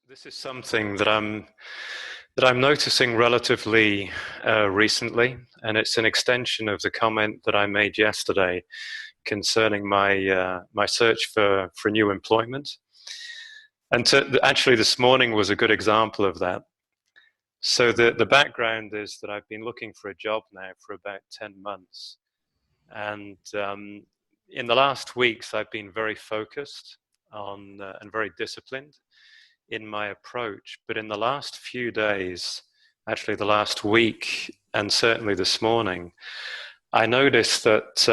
This is something that I'm noticing relatively recently, and it's an extension of the comment that I made yesterday concerning my search for new employment. And actually, this morning was a good example of that. So the background is that I've been looking for a job now for about 10 months, and in the last weeks I've been very focused on and very disciplined in my approach. But in the last few days, actually the last week, and certainly this morning, I noticed that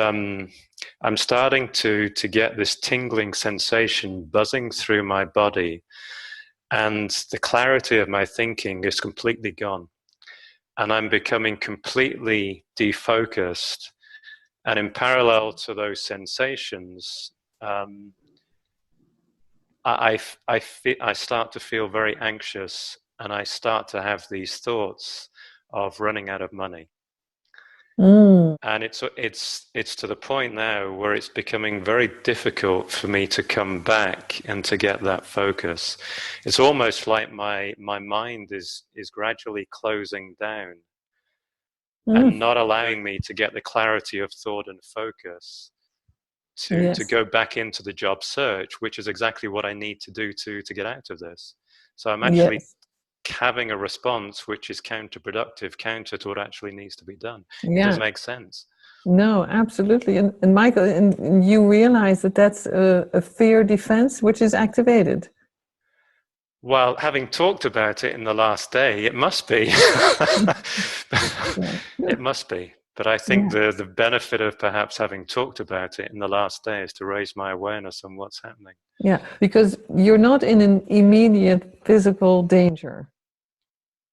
I'm starting to get this tingling sensation buzzing through my body, and the clarity of my thinking is completely gone. And I'm becoming completely defocused. And in parallel to those sensations, I start to feel very anxious, and I start to have these thoughts of running out of money. Mm. And it's to the point now where it's becoming very difficult for me to come back and to get that focus. It's almost like my mind is gradually closing down and Mm. not allowing me to get the clarity of thought and focus to Yes. go back into the job search, which is exactly what I need to do to get out of this. So I'm actually Yes. having a response which is counterproductive, counter to what actually needs to be done. It does Yeah. make sense. No, absolutely. And Michael, and you realize that that's a fear defense which is activated. Well, having talked about it in the last day, it must be. Yeah. It must be. But I think Yeah. the benefit of perhaps having talked about it in the last day is to raise my awareness on what's happening. Yeah. Because you're not in an immediate physical danger,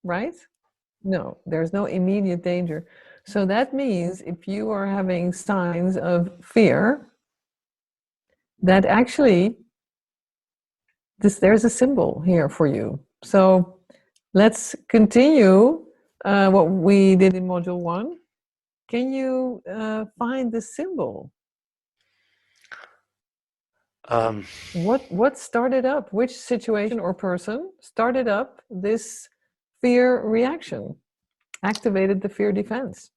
right? No, there's no immediate danger. So that means if you are having signs of fear, that actually there's a symbol here for you. So let's continue what we did in module 1. Can you find the symbol? Um, What started up? Which situation or person started up this fear reaction, activated the fear defense?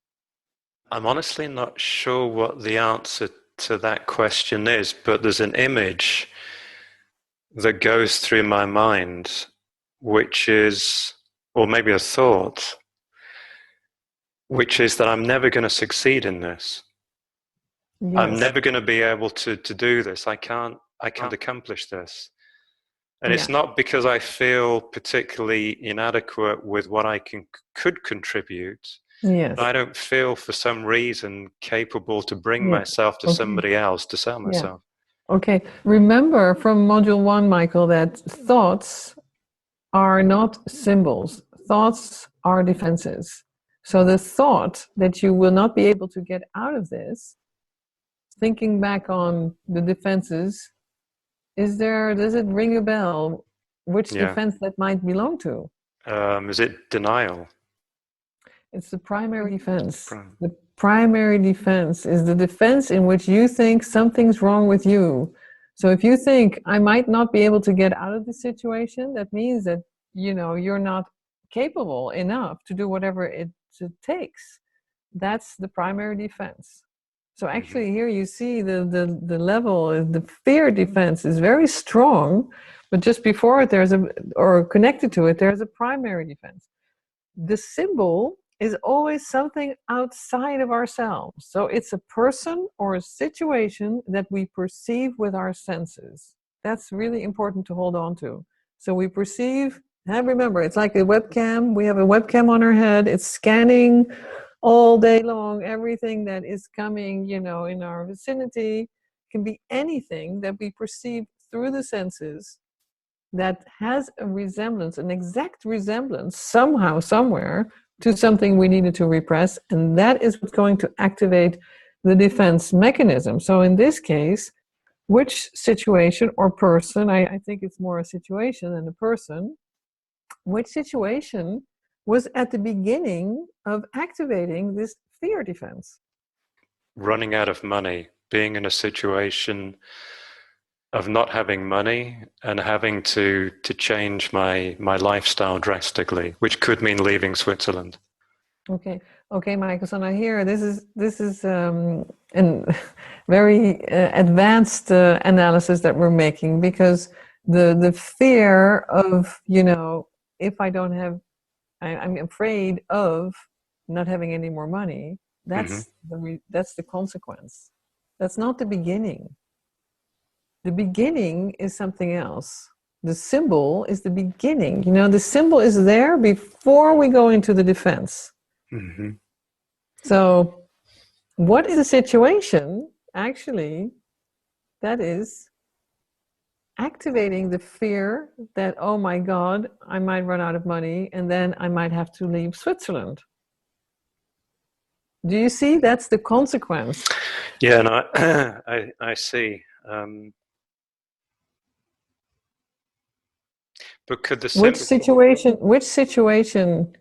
I'm honestly not sure what the answer to that question is, but there's an image that goes through my mind, which is, or maybe a thought, which is that I'm never going to succeed in this. I'm Yes. never going to be able to do this. I can't accomplish this. And Yeah. it's not because I feel particularly inadequate with what could contribute, but Yes. I don't feel for some reason capable to bring Yeah. myself to Okay. somebody else to sell Yeah. myself. Okay. Remember from module 1, Michael, that thoughts are not symbols. Thoughts are defenses. So the thought that you will not be able to get out of this, thinking back on the defenses, does it ring a bell which Yeah. defense that might belong to? Is it denial? It's the primary defense. Prime. The primary defense is the defense in which you think something's wrong with you. So if you think I might not be able to get out of the situation, that means that you're not capable enough to do whatever it takes. That's the primary defense. So actually here you see the level, the fear defense is very strong, but just before it or connected to it, there's a primary defense. The symbol is always something outside of ourselves. So it's a person or a situation that we perceive with our senses. That's really important to hold on to. So we perceive, and remember, it's like a webcam. We have a webcam on our head. It's scanning all day long everything that is coming, in our vicinity. It can be anything that we perceive through the senses that has a resemblance, an exact resemblance, somehow, somewhere, to something we needed to repress, and that is what's going to activate the defense mechanism. So in this case, which situation or person, I think it's more a situation than a person, which situation was at the beginning of activating this fear defense? Running out of money, being in a situation of not having money and having to change my lifestyle drastically, which could mean leaving Switzerland. Okay, Michael. So now here, this is a very advanced analysis that we're making, because the fear of, if I don't have, I'm afraid of not having any more money. That's that's the consequence. That's not the beginning. The beginning is something else. The symbol is the beginning. The symbol is there before we go into the defense. Mm-hmm. So what is the situation, actually, that is activating the fear that, oh my God, I might run out of money and then I might have to leave Switzerland? Do you see? That's the consequence. Yeah, no, I see. But could the which situation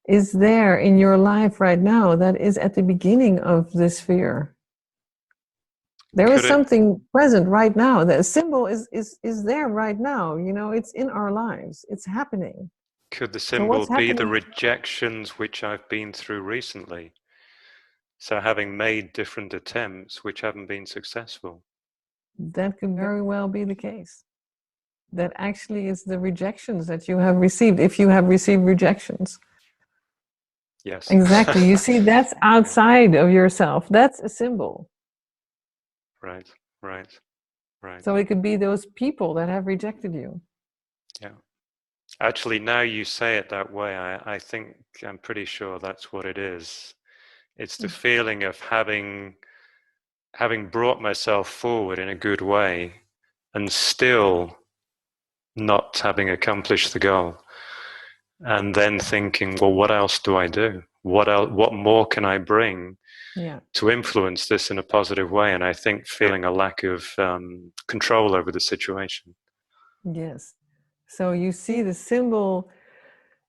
is there in your life right now that is at the beginning of this fear? There is something present right now. The symbol is there right now. It's in our lives. It's happening. Could the symbol be the rejections which I've been through recently? So having made different attempts which haven't been successful. That could very well be the case. That actually is the rejections that you have received, if you have received rejections. Yes. Exactly. You see, that's outside of yourself. That's a symbol. Right. So it could be those people that have rejected you. Yeah. Actually, now you say it that way, I think I'm pretty sure that's what it is. It's the feeling of having brought myself forward in a good way and still not having accomplished the goal. And then thinking, well, what else do I do? What more can I bring to influence this in a positive way? And I think feeling a lack of control over the situation. Yes. So you see, the symbol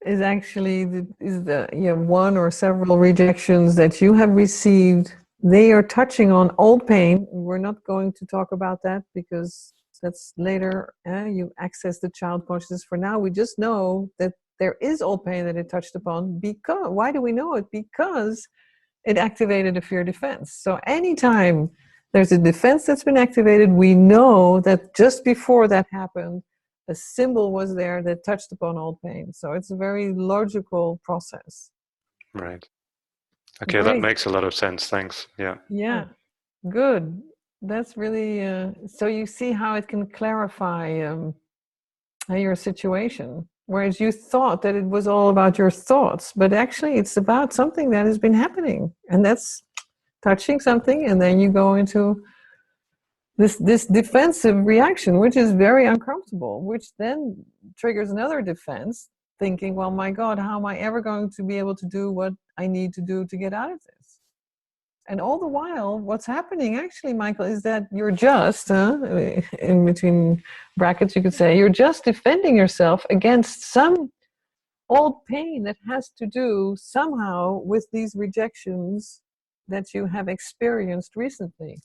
is actually the one or several rejections that you have received. They are touching on old pain. We're not going to talk about that because that's later. You access the child consciousness. For now, we just know that there is old pain that it touched upon. Because why do we know it? Because it activated a fear defense. So anytime there's a defense that's been activated, we know that just before that happened, a symbol was there that touched upon old pain. So it's a very logical process. Right. Okay, that makes a lot of sense. Thanks. Yeah, good. That's really, so you see how it can clarify your situation. Whereas you thought that it was all about your thoughts, but actually it's about something that has been happening, and that's touching something, and then you go into this defensive reaction, which is very uncomfortable, which then triggers another defense, thinking, well, my God, how am I ever going to be able to do what I need to do to get out of this? And all the while, what's happening actually, Michael, is that you're just, in between brackets, you could say, you're just defending yourself against some old pain that has to do somehow with these rejections that you have experienced recently.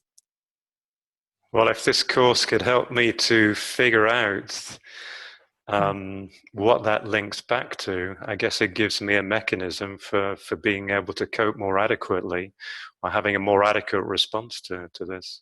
Well, if this course could help me to figure out what that links back to, I guess it gives me a mechanism for being able to cope more adequately, or having a more adequate response to this.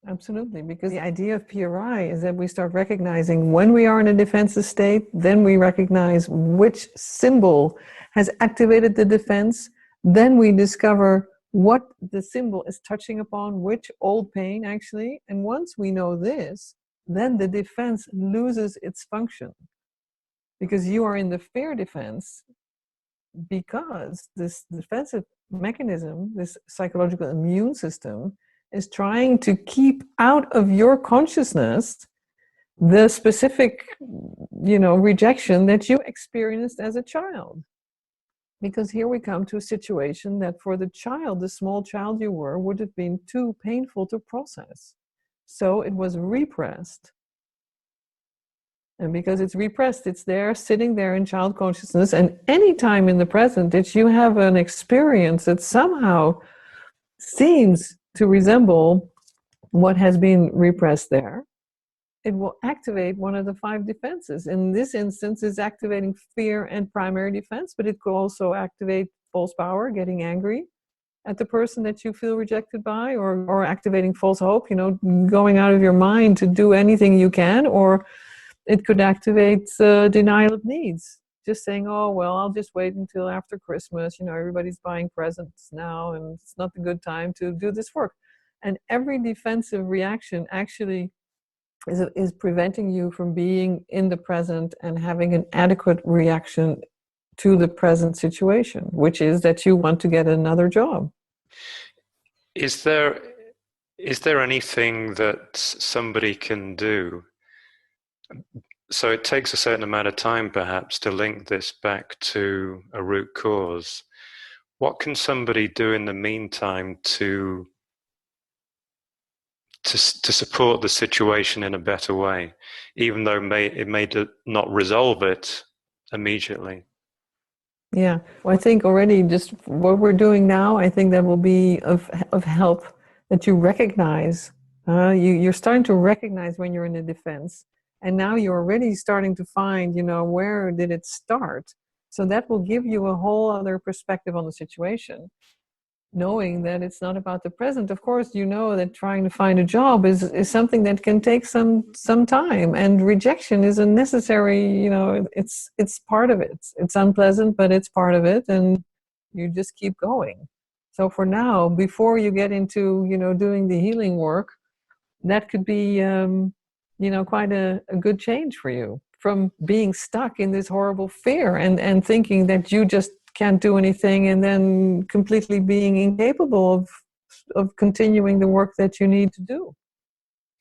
Absolutely, because the idea of PRI is that we start recognizing when we are in a defensive state, then we recognize which symbol has activated the defense, then we discover what the symbol is touching upon, which old pain actually, and once we know this, then the defense loses its function. Because you are in the fear defense, because this defensive mechanism, this psychological immune system, is trying to keep out of your consciousness the specific, rejection that you experienced as a child. Because here we come to a situation that for the child, the small child you were, would have been too painful to process. So it was repressed. And because it's repressed, it's there, sitting there in child consciousness. And any time in the present that you have an experience that somehow seems to resemble what has been repressed there, it will activate one of the 5 defenses. In this instance, it's activating fear and primary defense, but it could also activate false power, getting angry at the person that you feel rejected by, or activating false hope, going out of your mind to do anything you can, or it could activate denial of needs. Just saying, oh, well, I'll just wait until after Christmas. Everybody's buying presents now, and it's not a good time to do this work. And every defensive reaction actually is preventing you from being in the present and having an adequate reaction to the present situation, which is that you want to get another job. Is there anything that somebody can do? So it takes a certain amount of time, perhaps, to link this back to a root cause. What can somebody do in the meantime to support the situation in a better way, even though it may not resolve it immediately? Yeah, well, I think already just what we're doing now, I think that will be of help, that you recognize, you're starting to recognize when you're in a defense, and now you're already starting to find, where did it start? So that will give you a whole other perspective on the situation, knowing that it's not about the present. Of course, that trying to find a job is something that can take some time, and rejection is a necessary, it's part of it. It's unpleasant, but it's part of it, and you just keep going. So for now, before you get into, doing the healing work, that could be, quite a good change for you, from being stuck in this horrible fear and thinking that you just can't do anything, and then completely being incapable of continuing the work that you need to do.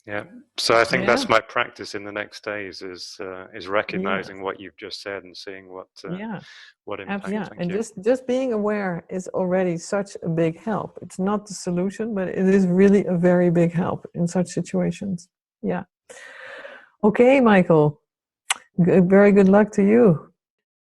Yeah. So I think that's my practice in the next days, is recognizing what you've just said and seeing what impact. Yeah. And just being aware is already such a big help. It's not the solution, but it is really a very big help in such situations. Yeah. Okay, Michael. Very good luck to you.